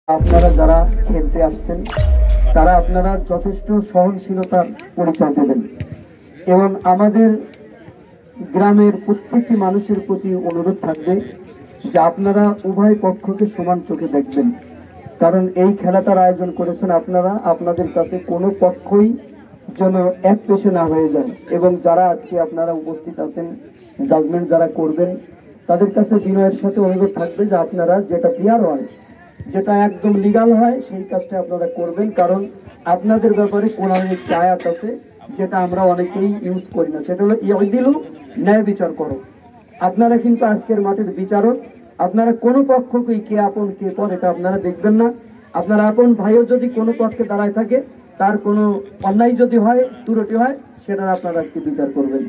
আপনারা যারা খেলতে আসছেন তারা আপনারা যথেষ্ট সহনশীলতার পরিচয় দেবেন এবং আমাদের গ্রামের প্রত্যেকটি মানুষের প্রতি অনুরোধ থাকবে যে আপনারা উভয় পক্ষকে সমান চোখে দেখবেন, কারণ এই খেলাটার আয়োজন করেছেন আপনারা। আপনাদের কাছে কোনো পক্ষই যেন এক পেশে না হয়ে যায় এবং যারা আজকে আপনারা উপস্থিত আছেন, জাজমেন্ট যারা করবেন, তাদের কাছে বিনয়ের সাথে অনুরোধ থাকবে যে আপনারা যেটা ক্লিয়ার হয়, যেটা একদম লিগাল হয়, সেই কাজটা আপনারা করবেন। কারণ আপনাদের ব্যাপারে কোরআনের একটি আয়াত আছে যেটা আমরা অনেকেই ইউজ করি না, সেটা হলো ইদিলু, ন্যায় বিচার করো। আপনারা কিন্তু আজকের মাঠের বিচারক, আপনারা কোনো পক্ষকেই কে আপন কে পর এটা আপনারা দেখবেন না। আপনার আপন ভাইও যদি কোনো পক্ষে দাঁড়ায় থাকে, তার কোনো অন্যায় যদি হয়, ত্রুটি হয়, সেটার আপনারা আজকে বিচার করবেন।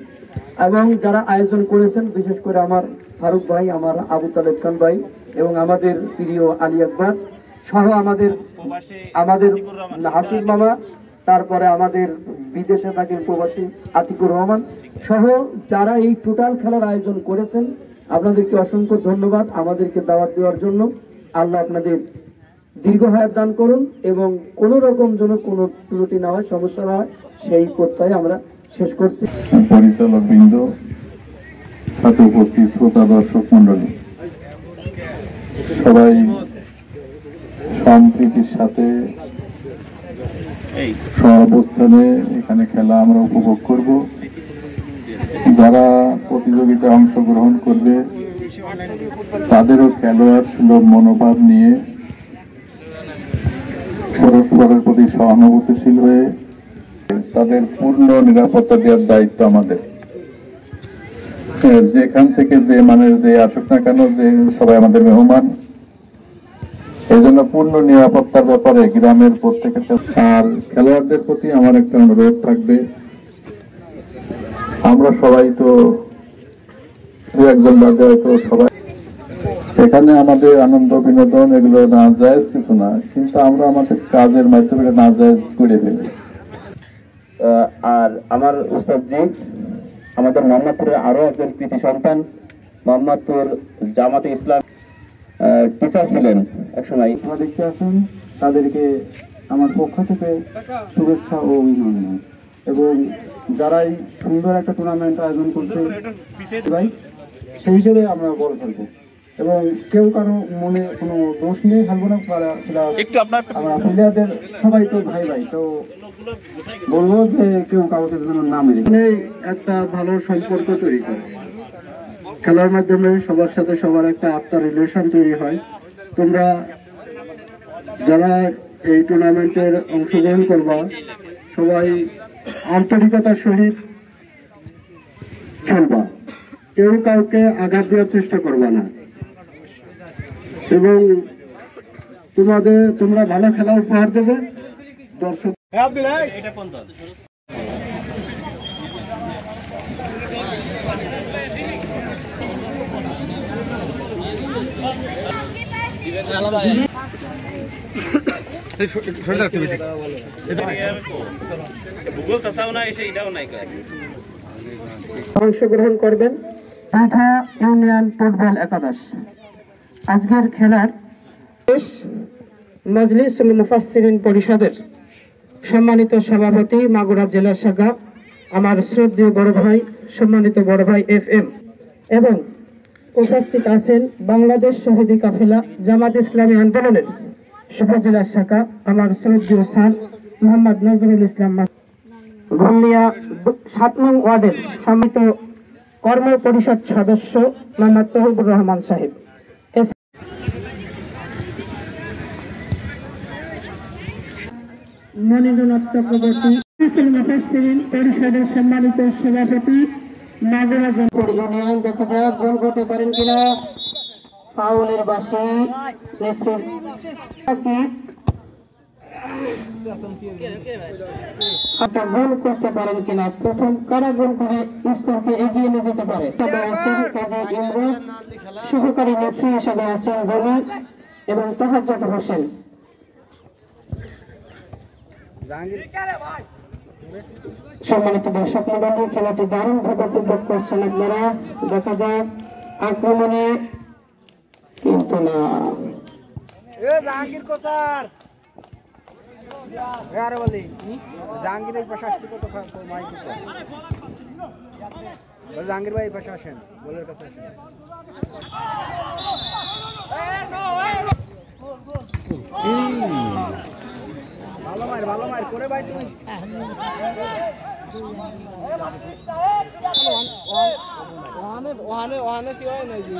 এবং যারা আয়োজন করেছেন, বিশেষ করে আমার ফারুক ভাই, আমার আবু তালেব খান ভাই এবং আমাদের প্রিয় আলী আকবর সহ আমাদের হাসিব মামা, তারপরে আমাদের বিদেশে থাকেন প্রবাসী আতিকুর রহমান সহ যারা এই টোটাল খেলার আয়োজন করেছেন, আপনাদেরকে অসংখ্য ধন্যবাদ আমাদেরকে দাওয়াত দেওয়ার জন্য। আল্লাহ আপনাদের দীর্ঘ হায়াত দান করুন এবং কোনো রকম যেন কোনো ত্রুটি না হয়, সমস্যা না হয়, সেই প্রত্যয়ে আমরা শেষ করছি। পরিচালক বৃন্দ, সাথে উপস্থিত শ্রোতা দর্শক মন্ডলী, সবাই সম্প্রীতির সাথে সহাবস্থানে এখানে খেলা আমরা উপভোগ করব। যারা প্রতিযোগিতায় অংশগ্রহণ করবে তাদেরও খেলোয়াড় সুলভ মনোভাব নিয়ে পরস্পরের প্রতি সহানুভূতিশীল হয়ে তাদের পূর্ণ নিরাপত্তা দেওয়ার দায়িত্ব আমাদের। যেখান থেকে যে মানের যে আসুক না কেন, যে সবাই আমাদের মেহমান, এই জন্য পূর্ণ নিরাপত্তার ব্যাপারে গ্রামের প্রত্যেকের। আর খেলোয়াড়দের প্রতি আমার একটা অনুরোধ থাকবে, আমরা সবাই তো একজন বাদে হয়তো সবাই এখানে আমাদের আনন্দ বিনোদন এগুলো না জায়েজ কিছু না, কিন্তু আমরা আমাদের কাজের মাধ্যমে না জায়েজ করে ফেলি। আর আমার উস্তাদজি আমাদের মোহাম্মদপুরের আরো একজন কৃতি সন্তান, মোহাম্মদপুর জামাতে ইসলাম টিচার ছিলেন একসময়। দেখতে আছেন তাদেরকে আমার পক্ষ থেকে শুভেচ্ছা ও অভিনন্দন। এবং যারাই সুন্দর একটা টুর্নামেন্ট আয়োজন করছে ভাই, সেই হিসেবে আমরা বড় থাকবো এবং কেউ কারো মনে কোনো দোষ নেই, থাকবো না। আমরা প্লেয়ারদের সবাই তো ভাই ভাই, তো বলবো যে কেউ কাউকে যেন না মেরে একটা ভালো সম্পর্ক তৈরি করে। খেলার মাধ্যমে সবার সাথে সবার একটা আত্মার রিলেশন তৈরি হয়। তোমরা যারা এই টুর্নামেন্টের অংশগ্রহণ করবা সবাই আন্তরিকতার সহিত খেলবা, কেউ কাউকে আঘাত দেওয়ার চেষ্টা করবা না এবং তোমরা ভালো খেলা উপহার দেবে দর্শক। অংশগ্রহণ করবেন ঢাকা ইউনিয়ন ফুটবল একাদশ। আজকের খেলার মজলিস মুফাসসিরিন পরিষদের সম্মানিত সভাপতি, মাগুরা জেলা শাখা আমার শ্রদ্ধেয় বড় ভাই, সম্মানিত বড় ভাই FM, এবং উপস্থিত আছেন বাংলাদেশ শহীদি কাফেলা জামাত ইসলামী আন্দোলনের উপজেলা শাখা আমার শ্রদ্ধেয় স্যার মোহাম্মদ নজরুল ইসলাম, ঘুমিয়া 7 নং ওয়ার্ডের সম্মানিত কর্ম পরিষদ সদস্য মোহাম্মদ তৌহিদুর রহমান সাহেব, মনিরুনাথ চক্রবর্তী পরিষদের সম্মানিত সভাপতি, মাগুরা ইউনিয়ন। দেখা যাক গোল করতে পারেন কিনা। ফাউলের বাসে গোল করতে পারেন কিনা। প্রথম কারা গোল করে স্কোরকে এগিয়ে নিয়ে যেতে পারে। সহকারী নেত্রী হিসেবে আছেন জমি এবং তাহাজ্জুদ হোসেন। সম্মানিত দর্শক মন্ডলী, খেলাটি দারুণ ভাবে উপভোগ করছেন আপনারা। দেখা যাক আক্রমণে কিন্তু না, এ জাহাঙ্গীর কোসার আরে বলি জাহাঙ্গীর এই পাশে আসতে কত মাইক দিতে জাহাঙ্গীর ভাই এই পাশে আসেন বলের কাছে আসেন ভালো মার করে ভাই তুমি ওখানে কি হয় না জি